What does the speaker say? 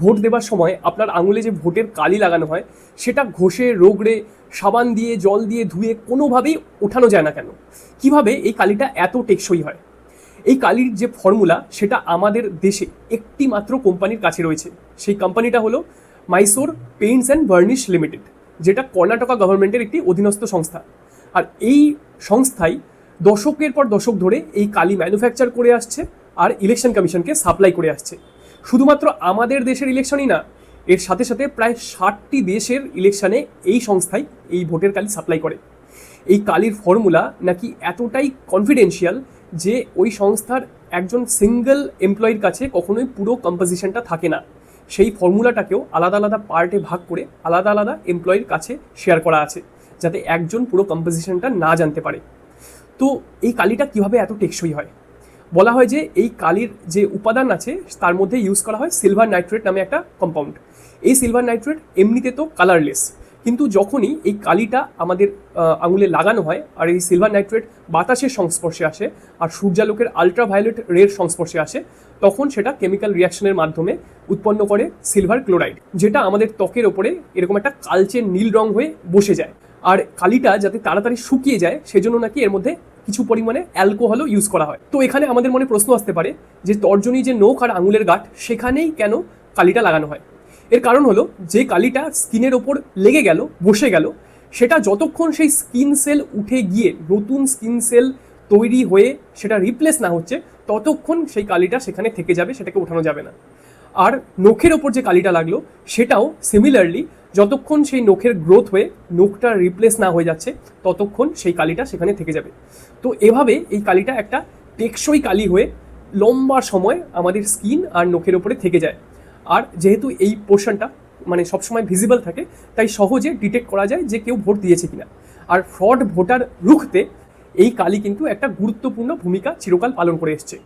Vote দেবার সময় আপনার আঙুলে যে ভোটের কালি লাগানো হয় সেটা ঘষে রোগড়ে সাবান দিয়ে জল দিয়ে ধুয়ে কোনোভাবেই ওঠানো যায় না কেন? কিভাবে এই কালিটা এত টেকসই হয়? এই কালির যে ফর্মুলা সেটা আমাদের দেশে একটি মাত্র কোম্পানির কাছে রয়েছে। সেই কোম্পানিটা হলো Mysore Paints and varnish limited, যেটা কর্ণাটকা গভর্নমেন্টের একটি অধীনস্থ সংস্থা। আর এই সংস্থাই দশকের পর দশক ধরে এই কালি ম্যানুফ্যাকচার করে আসছে আর ইলেকশন কমিশনকে সাপ্লাই করে আসছে। শুধুমাত্র আমাদের দেশের ইলেকশনই না, এর সাথে সাথে প্রায় 60টি দেশের ইলেকশনে এই সংস্থাই এই ভোটের কালি সাপ্লাই করে। এই কালির ফর্মুলা নাকি এতটাই কনফিডেন্সিয়াল যে ওই সংস্থার একজন সিঙ্গেল এমপ্লয়ির কাছে কখনোই পুরো কম্পোজিশনটা থাকে না। সেই ফর্মুলাটাকেও আলাদা আলাদা পার্টে ভাগ করে আলাদা আলাদা এমপ্লয়ির কাছে শেয়ার করা আছে, যাতে একজন পুরো কম্পোজিশনটা না জানতে পারে। তো এই কালিটা কিভাবে এত টেকসই হয়? বলা হয় যে এই কালির যে উপাদান আছে তার মধ্যে ইউজ করা হয় সিলভার নাইট্রেট নামে একটা কম্পাউন্ড। এই সিলভার নাইট্রেট এমনিতে তো কালারলেস, কিন্তু যখনই এই কালিটা আমাদের আঙুলে লাগানো হয় আর এই সিলভার নাইট্রেট বাতাসের সংস্পর্শে আসে আর সূর্যালোকের আলট্রাভায়োলেট রের সংস্পর্শে আসে, তখন সেটা কেমিক্যাল রিয়াকশনের মাধ্যমে উৎপন্ন করে সিলভার ক্লোরাইড, যেটা আমাদের ত্বকের ওপরে এরকম একটা কালচে নীল রং হয়ে বসে যায়। আর কালিটা যাতে তাড়াতাড়ি শুকিয়ে যায় সেজন্য নাকি এর মধ্যে কিছু পরিমাণে অ্যালকোহলও ইউজ করা হয়। তো এখানে আমাদের মনে প্রশ্ন আসতে পারে যে তর্জনী যে নখ আর আঙুলের গাঁট, সেখানেই কেন কালিটা লাগানো হয়? এর কারণ হলো, যে কালিটা স্কিনের ওপর লেগে গেল, বসে গেল, সেটা যতক্ষণ সেই স্কিন সেল উঠে গিয়ে নতুন স্কিন সেল তৈরি হয়ে সেটা রিপ্লেস না হচ্ছে, ততক্ষণ সেই কালিটা সেখানে থেকে যাবে, সেটাকে ওঠানো যাবে না। আর নখের ওপর যে কালিটা লাগলো সেটাও সিমিলারলি যতক্ষণ সেই নখের গ্রোথ হয়ে নখটা রিপ্লেস না হয়ে যাচ্ছে, ততক্ষণ সেই কালিটা সেখানে থেকে যাবে। তো এভাবে এই কালিটা একটা টেকসই কালি হয়ে লম্বা সময় আমাদের স্কিন আর নখের ওপরে থেকে যায়। আর যেহেতু এই পোর্শনটা মানে সবসময় ভিজিবল থাকে, তাই সহজে ডিটেক্ট করা যায় যে কেউ ভোট দিয়েছে কিনা। আর ফ্রড ভোটার রুখতে এই কালি কিন্তু একটা গুরুত্বপূর্ণ ভূমিকা চিরকাল পালন করে এসছে।